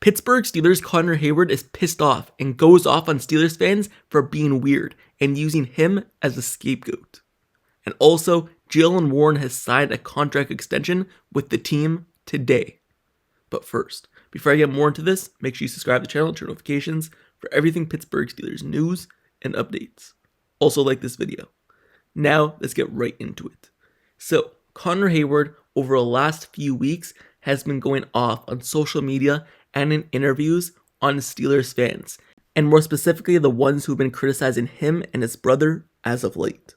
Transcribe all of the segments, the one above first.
Pittsburgh Steelers Connor Heyward is pissed off and goes off on Steelers fans for being weird and using him as a scapegoat. And also, Jaylen Warren has signed a contract extension with the team today. But first, before I get more into this, make sure you subscribe to the channel and turn notifications for everything Pittsburgh Steelers news and updates. Also like this video. Now, let's get right into it. So, Connor Heyward, over the last few weeks, has been going off on social media and in interviews on Steelers fans, and more specifically the ones who've been criticizing him and his brother as of late.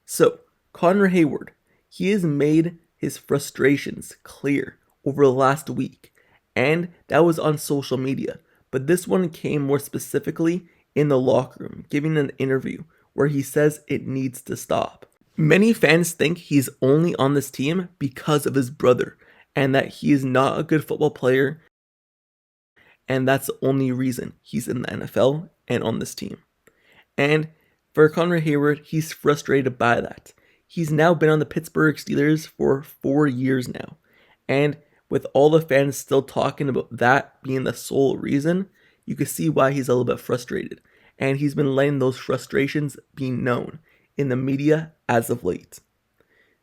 So, Connor Heyward, he has made his frustrations clear over the last week, and that was on social media, but this one came more specifically in the locker room, giving an interview where he says it needs to stop. Many fans think he's only on this team because of his brother, and that he is not a good football player, and that's the only reason he's in the NFL and on this team. And for Connor Heyward, he's frustrated by that. He's now been on the Pittsburgh Steelers for 4 years now, and with all the fans still talking about that being the sole reason, you can see why he's a little bit frustrated, and he's been letting those frustrations be known in the media as of late.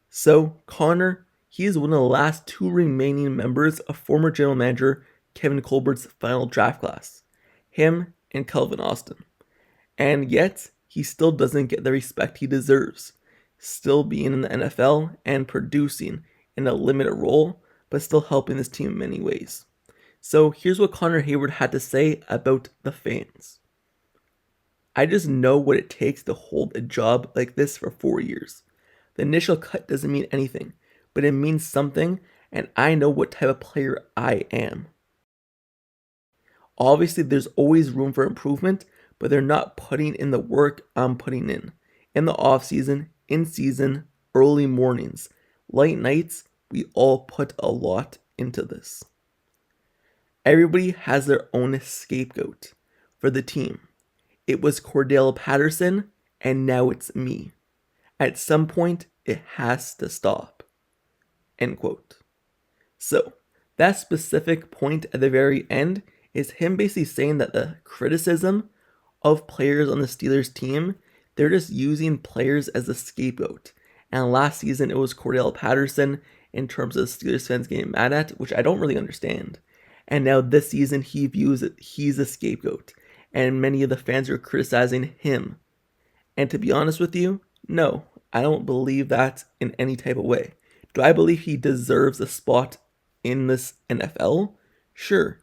So, Connor, he is one of the last 2 remaining members of former general manager Kevin Colbert's final draft class, him and Calvin Austin. And yet, he still doesn't get the respect he deserves, still being in the NFL and producing in a limited role, but still helping this team in many ways. So here's what Connor Heyward had to say about the fans. I just know what it takes to hold a job like this for 4 years. The initial cut doesn't mean anything, but it means something, and I know what type of player I am. Obviously, there's always room for improvement, but they're not putting in the work I'm putting in the offseason, in season, early mornings, late nights. We all put a lot into this. Everybody has their own scapegoat for the team. It was Cordell Patterson, and now it's me. At some point, it has to stop. End quote. So, that specific point at the very end is him basically saying that the criticism of players on the Steelers team, they're just using players as a scapegoat. And last season, it was Cordell Patterson in terms of Steelers fans getting mad at, which I don't really understand. And now this season, he views it, he's a scapegoat. And many of the fans are criticizing him. And to be honest with you, no, I don't believe that in any type of way. Do I believe he deserves a spot in this NFL? Sure.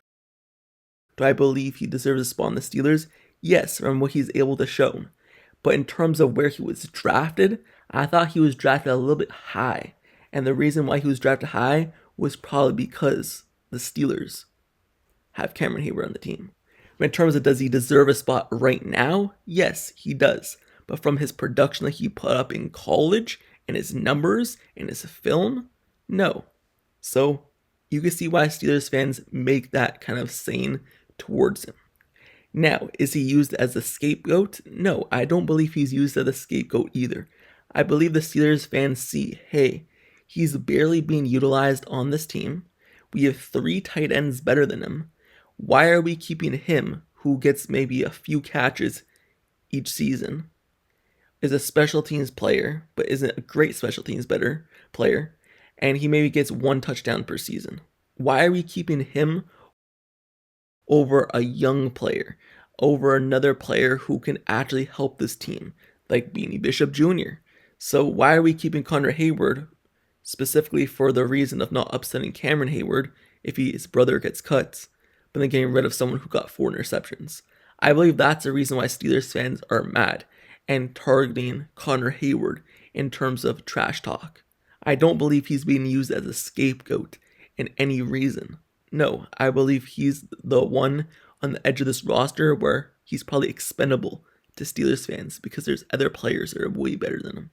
Do I believe he deserves a spot in the Steelers? Yes, from what he's able to show. But in terms of where he was drafted, I thought he was drafted a little bit high. And the reason why he was drafted high was probably because the Steelers have Cameron Heyward on the team. But in terms of does he deserve a spot right now? Yes, he does. But from his production that he put up in college, and his numbers, and his film, no. So you can see why Steelers fans make that kind of saying towards him. Now, is he used as a scapegoat? No, I don't believe he's used as a scapegoat either. I believe the Steelers fans see, hey, he's barely being utilized on this team. We have 3 tight ends better than him. Why are we keeping him, who gets maybe a few catches each season, is a special teams player, but isn't a great special teams player, and he maybe gets 1 touchdown per season? Why are we keeping him over a young player, over another player who can actually help this team, like Beanie Bishop Jr.? So why are we keeping Connor Heyward specifically for the reason of not upsetting Cameron Heyward if his brother gets cut, but then getting rid of someone who got 4 interceptions? I believe that's the reason why Steelers fans are mad and targeting Connor Heyward in terms of trash talk. I don't believe he's being used as a scapegoat in any reason. No, I believe he's the one on the edge of this roster where he's probably expendable to Steelers fans because there's other players that are way better than him.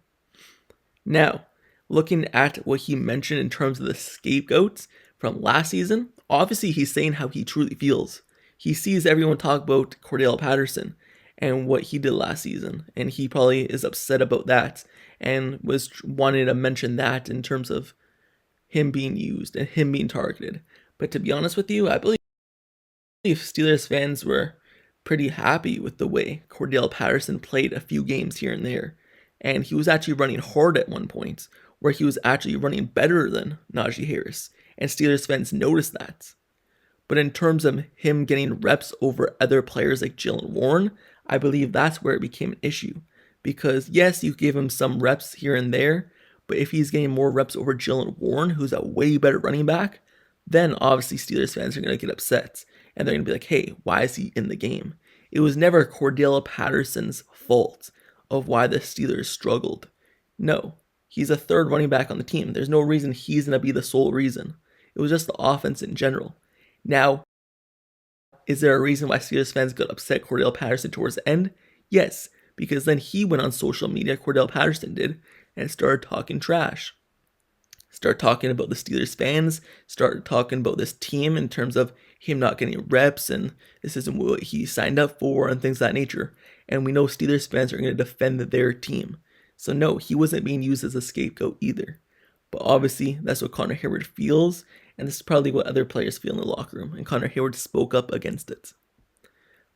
Now, looking at what he mentioned in terms of the scapegoats from last season, obviously he's saying how he truly feels. He sees everyone talk about Cordell Patterson and what he did last season, and he probably is upset about that and was wanting to mention that in terms of him being used and him being targeted. But to be honest with you, I believe Steelers fans were pretty happy with the way Cordell Patterson played a few games here and there. And he was actually running hard at one point, where he was actually running better than Najee Harris. And Steelers fans noticed that. But in terms of him getting reps over other players like Jaylen Warren, I believe that's where it became an issue. Because yes, you give him some reps here and there, but if he's getting more reps over Jaylen Warren, who's a way better running back, then obviously Steelers fans are going to get upset. And they're going to be like, hey, why is he in the game? It was never Cordell Patterson's fault of why the Steelers struggled. No, he's a third running back on the team. There's no reason he's going to be the sole reason. It was just the offense in general. Now, is there a reason why Steelers fans got upset Cordell Patterson towards the end? Yes, because then he went on social media, Cordell Patterson did, and started talking trash. Start talking about the Steelers fans, start talking about this team in terms of him not getting reps and this isn't what he signed up for and things of that nature. And we know Steelers fans are going to defend their team. So no, he wasn't being used as a scapegoat either. But obviously, that's what Connor Heyward feels, and this is probably what other players feel in the locker room, and Connor Heyward spoke up against it.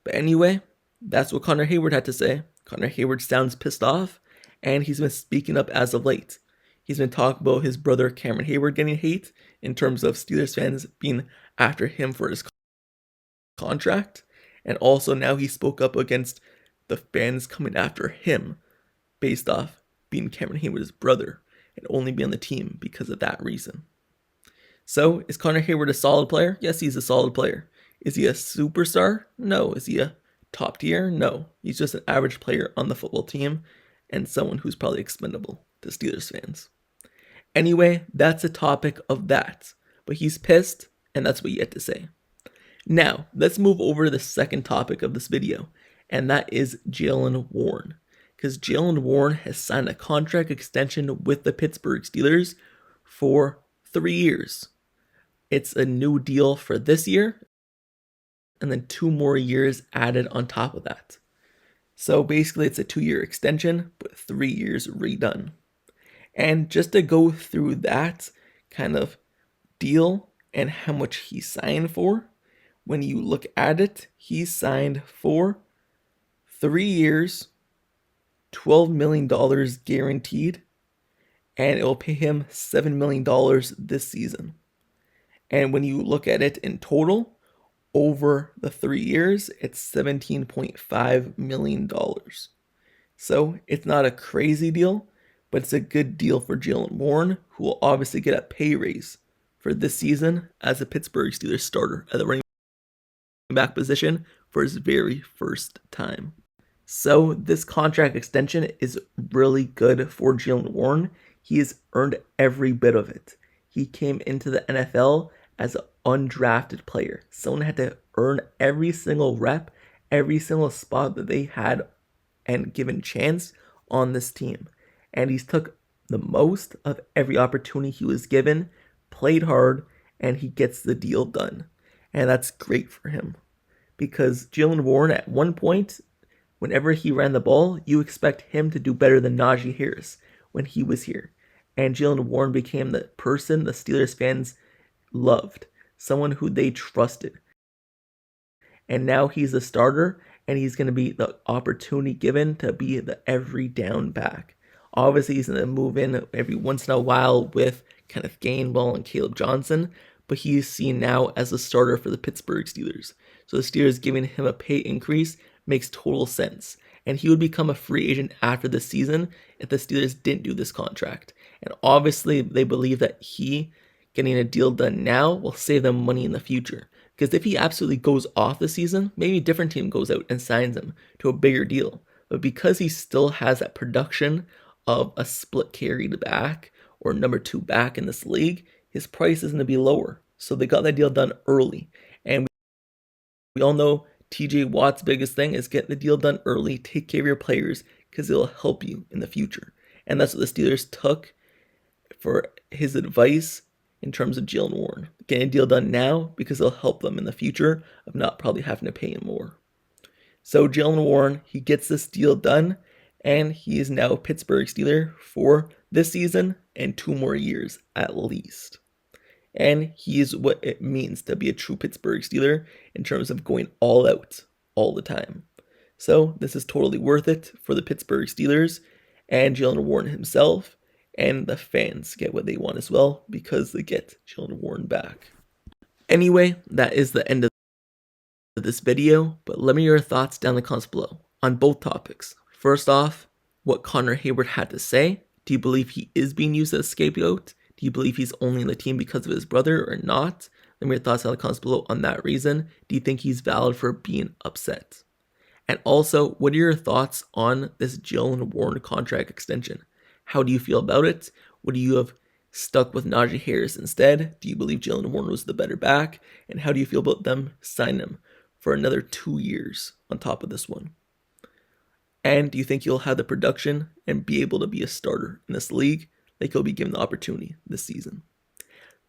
But anyway, that's what Connor Heyward had to say. Connor Heyward sounds pissed off, and he's been speaking up as of late. He's been talking about his brother Cameron Heyward getting hate in terms of Steelers fans being after him for his contract. And also now he spoke up against the fans coming after him based off being Cameron Heyward's brother and only be on the team because of that reason. So is Connor Heyward a solid player? Yes, he's a solid player. Is he a superstar? No. Is he a top tier? No. He's just an average player on the football team and someone who's probably expendable to Steelers fans. Anyway, that's the topic of that. But he's pissed, and that's what you had to say. Now, let's move over to the second topic of this video, and that is Jaylen Warren. Because Jaylen Warren has signed a contract extension with the Pittsburgh Steelers for 3 years. It's a new deal for this year, and then 2 more years added on top of that. So basically, it's a 2-year extension, but 3 years redone. And just to go through that kind of deal and how much he signed for, when you look at it, he signed for 3 years, $12 million guaranteed, and it will pay him $7 million this season. And when you look at it in total, over the 3 years, it's $17.5 million. So it's not a crazy deal, but it's a good deal for Jaylen Warren, who will obviously get a pay raise for this season as a Pittsburgh Steelers starter at the running back position for his very first time. So this contract extension is really good for Jaylen Warren. He has earned every bit of it. He came into the NFL as an undrafted player. Someone had to earn every single rep, every single spot that they had and given chance on this team. And he's took the most of every opportunity he was given, played hard, and he gets the deal done. And that's great for him. Because Jaylen Warren, at one point, whenever he ran the ball, you expect him to do better than Najee Harris when he was here. And Jaylen Warren became the person the Steelers fans loved. Someone who they trusted. And now he's a starter, and he's going to be the opportunity given to be the every down back. Obviously, he's going to move in every once in a while with Kenneth Gainwell and Caleb Johnson, but he's seen now as a starter for the Pittsburgh Steelers. So the Steelers giving him a pay increase makes total sense. And he would become a free agent after the season if the Steelers didn't do this contract. And obviously, they believe that he getting a deal done now will save them money in the future. Because if he absolutely goes off the season, maybe a different team goes out and signs him to a bigger deal. But because he still has that production of a split carried back or number 2 back in this league, his price is going to be lower. So they got that deal done early. And we all know TJ Watt's biggest thing is get the deal done early, take care of your players, because it'll help you in the future. And that's what the Steelers took for his advice in terms of Jaylen Warren. Getting a deal done now because it'll help them in the future of not probably having to pay him more. So Jaylen Warren, he gets this deal done, and he is now a Pittsburgh Steeler for this season and 2 more years at least. And he is what it means to be a true Pittsburgh Steeler in terms of going all out all the time. So this is totally worth it for the Pittsburgh Steelers, and Jaylen Warren himself, and the fans get what they want as well because they get Jaylen Warren back. Anyway, that is the end of this video, but let me know your thoughts down in the comments below on both topics. First off, what Connor Heyward had to say. Do you believe he is being used as a scapegoat? Do you believe he's only in the team because of his brother or not? Let me know your thoughts down in the comments below on that reason. Do you think he's valid for being upset? And also, what are your thoughts on this Jaylen Warren contract extension? How do you feel about it? Would you have stuck with Najee Harris instead? Do you believe Jaylen Warren was the better back? And how do you feel about them signing him for another 2 years on top of this one? And do you think he'll have the production and be able to be a starter in this league like he'll be given the opportunity this season?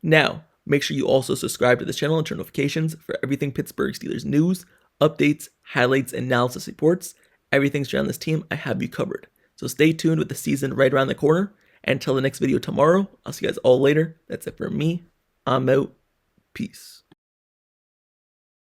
Now, make sure you also subscribe to this channel and turn notifications for everything Pittsburgh Steelers news, updates, highlights, analysis reports. Everything surrounding this team, I have you covered. So stay tuned with the season right around the corner. And until the next video tomorrow, I'll see you guys all later. That's it for me. I'm out. Peace.